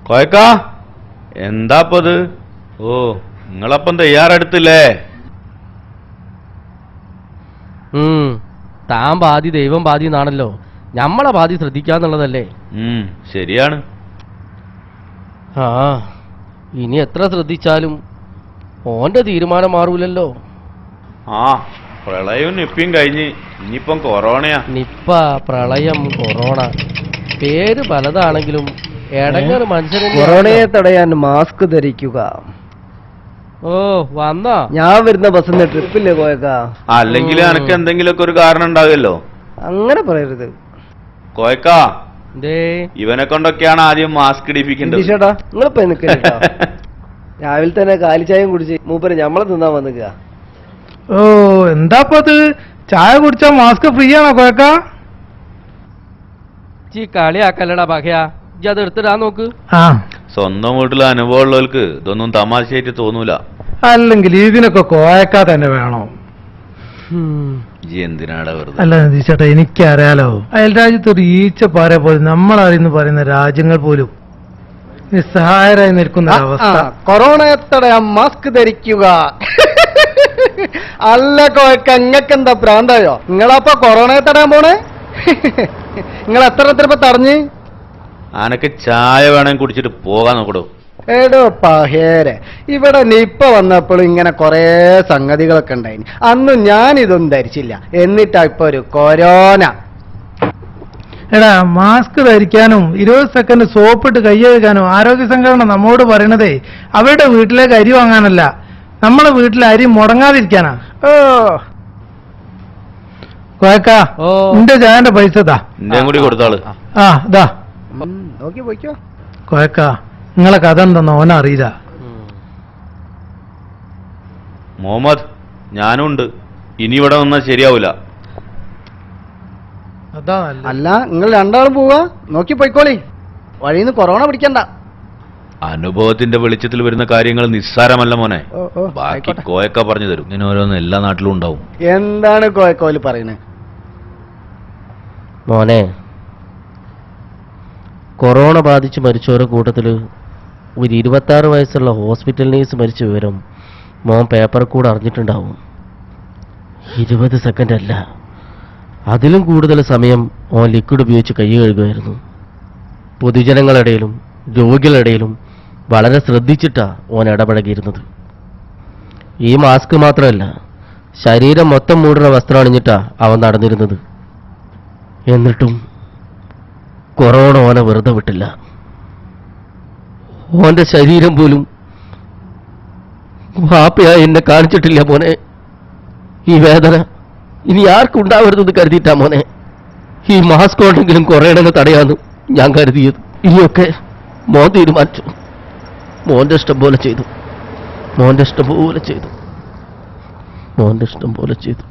കോയക്കാ എന്താപ്പത്? ഓ, നിങ്ങളപ്പം തയ്യാറെടുത്തില്ലേ? താൻ ബാധി ദൈവം ബാധി എന്നാണല്ലോ. ഞമ്മളെ ബാധി ശ്രദ്ധിക്കാന്നുള്ളതല്ലേ? ശരിയാണ്. ആ, ഇനി എത്ര ശ്രദ്ധിച്ചാലും ഓന്റെ തീരുമാനം മാറൂലല്ലോ. ആ, പ്രളയവും നിപ്പയും കഴിഞ്ഞ് ഇനിയിപ്പം കൊറോണയാ. നിപ്പ, പ്രളയം, കൊറോണ പേര് പലതാണെങ്കിലും എടങ്ങേറ് മനുഷ്യരെ. കൊറോണയെ തടയാൻ മാസ്ക് ധരിക്കുക. ഓ, വന്നാ ഞാൻ വരുന്ന ബസ്സിന്റെ ട്രിപ്പില്ലേ കോയക്കാ? അല്ലെങ്കിൽ എനക്ക് എന്തെങ്കിലുമൊക്കെ ഒരു കാരണം ഉണ്ടാവുമല്ലോ. അങ്ങനെ പറയരുത് കോയക്കാ. ദേ, ഇവനെ കൊണ്ടൊക്കെയാണ് ആദ്യം മാസ്ക് ഇടിപ്പിക്കേണ്ടത്. ചേട്ടാ നിങ്ങളിപ്പോ നിൽക്കട്ടോ. രാവിലെ തന്നെ കാലിച്ചായം കുടിച്ച് മൂപ്പര് ഞമ്മളെ തിന്നാൻ വന്നിക്ക. ഓ, എന്താപ്പത്? ചായ കുടിച്ചാ മാസ്ക് ഫ്രീ ആണോ കോയക്കാ? ചീ കളിയാക്കല്ലടാ ബഹയാ, ഇജ്ജ് അത് എടുത്തിടാൻ നോക്ക്. ആ, സ്വന്തം വീട്ടിലെ അനുഭവം ഉള്ളവർക്ക് ഇതൊന്നും തമാശയായിട്ട് തോന്നൂല. അല്ലെങ്കിൽ ഇതിനൊക്കെ കോയക്കാ തന്നെ വേണോ? എന്തിനാടാ വെറുതെ? അല്ല ചേട്ടാ, എനിക്കറിയാലോ, അയൽ രാജ്യത്ത് ഒരു ഈച്ച പാര പോലും നമ്മളറിയുന്നു പറയുന്ന രാജ്യങ്ങൾ പോലും നിസ്സഹായരായി നിൽക്കുന്ന അവസ്ഥ. കൊറോണയെ തടയാൻ മാസ്ക് ധരിക്കുക. അല്ല കോയക്ക, ഇങ്ങക്കെന്താ പ്രാന്തായോ? നിങ്ങളപ്പോ കൊറോണയെ തടയാൻ പോണേ? നിങ്ങൾ എത്ര തടഞ്ഞ്? അനക്ക് ചായ വേണമെങ്കിൽ കുടിച്ചിട്ട് പോകാൻ നോക്കടോ. എടോ പഹേരെ, ഇവിടെ നിപ്പ വന്നപ്പോഴും ഇങ്ങനെ കൊറേ സംഗതികളൊക്കെ ഉണ്ടായിന്. അന്ന് ഞാനിതൊന്നും ധരിച്ചില്ല. എന്നിട്ടാ ഇപ്പൊ ഒരു കൊറോണ. എടാ, മാസ്ക് ധരിക്കാനും 20 സെക്കൻഡ് സോപ്പിട്ട് കൈ കഴുകാനും ആരോഗ്യ സംഘടന നമ്മോട് പറയണതേ അവരുടെ വീട്ടിലേക്ക് അരി വാങ്ങാനല്ല, നമ്മളെ വീട്ടിലെ അരി മുടങ്ങാതിരിക്കാനാ. ഓ കോയക്കാ, നിന്റെ ചായന്റെ പൈസ താ. എന്റെ കൂടി കൊടുത്താള്. ആ, ഇതാ നോക്കി പോയിക്കോ. കോയക്കാ, നിങ്ങളെ കഥ എന്തെന്ന് ഓനറിയില്ല. മുഹമ്മദ്, ഞാനും ഉണ്ട്. ഇനി ഇവിടെ വന്നാൽ ശരിയാവൂല. അതാ നല്ലത്. അല്ല, നിങ്ങൾ രണ്ടാളും പോവാ? നോക്കി പോയിക്കോളി, വഴിന്ന് കൊറോണ പിടിക്കണ്ട. അനുഭവത്തിന്റെ വെളിച്ചത്തിൽ വരുന്ന കാര്യങ്ങൾ നിസ്സാരമല്ല മോനെ. ബാക്കി ആയിക്കോട്ടെ. കോയക്ക പറഞ്ഞു തരും. ഇങ്ങനെ ഓരോന്ന് എല്ലാ നാട്ടിലും ഉണ്ടാവും. എന്താണ് കോയക്കോല് പറയുന്നത്? മോനെ, കൊറോണ ബാധിച്ച് മരിച്ചവരുടെ കൂട്ടത്തിൽ ഒരു 26 വയസ്സുള്ള ഹോസ്പിറ്റൽ നേഴ്സ് മരിച്ച വിവരം മോൻ പേപ്പർ കൂടെ അറിഞ്ഞിട്ടുണ്ടാവും. 20 സെക്കൻഡ് അല്ല, അതിലും കൂടുതൽ സമയം ഓൻ ലിക്വിഡ് ഉപയോഗിച്ച് കൈ കഴുകുമായിരുന്നു. പൊതുജനങ്ങളിടയിലും രോഗികളുടെയിലും വളരെ ശ്രദ്ധിച്ചിട്ടാ ഓൻ ഇടപഴകിയിരുന്നത്. ഈ മാസ്ക് മാത്രമല്ല, ശരീരം മൊത്തം മൂടുന്ന വസ്ത്രം അണിഞ്ഞിട്ടാ അവൻ നടന്നിരുന്നത്. എന്നിട്ടും കൊറോണ ഓനെ വെറുതെ വിട്ടില്ല. ഓന്റെ ശരീരം പോലും വാപ്പയായി എന്നെ കാണിച്ചിട്ടില്ല മോനെ. ഈ വേദന ഇനി ആർക്കും ഉണ്ടാവരുതെന്ന് കരുതിയിട്ടാ മോനെ ഈ മാസ്ക് കൊണ്ടെങ്കിലും കുറയണമെന്ന് തടയാന്ന് ഞാൻ കരുതിയത്. ഇനിയൊക്കെ മോൻ തീരുമാനിച്ചു. മോന്റെ ഇഷ്ടം പോലെ ചെയ്തു. മോന്റെ ഇഷ്ടം പോലെ ചെയ്തു. മോന്റെ ഇഷ്ടം പോലെ ചെയ്തു.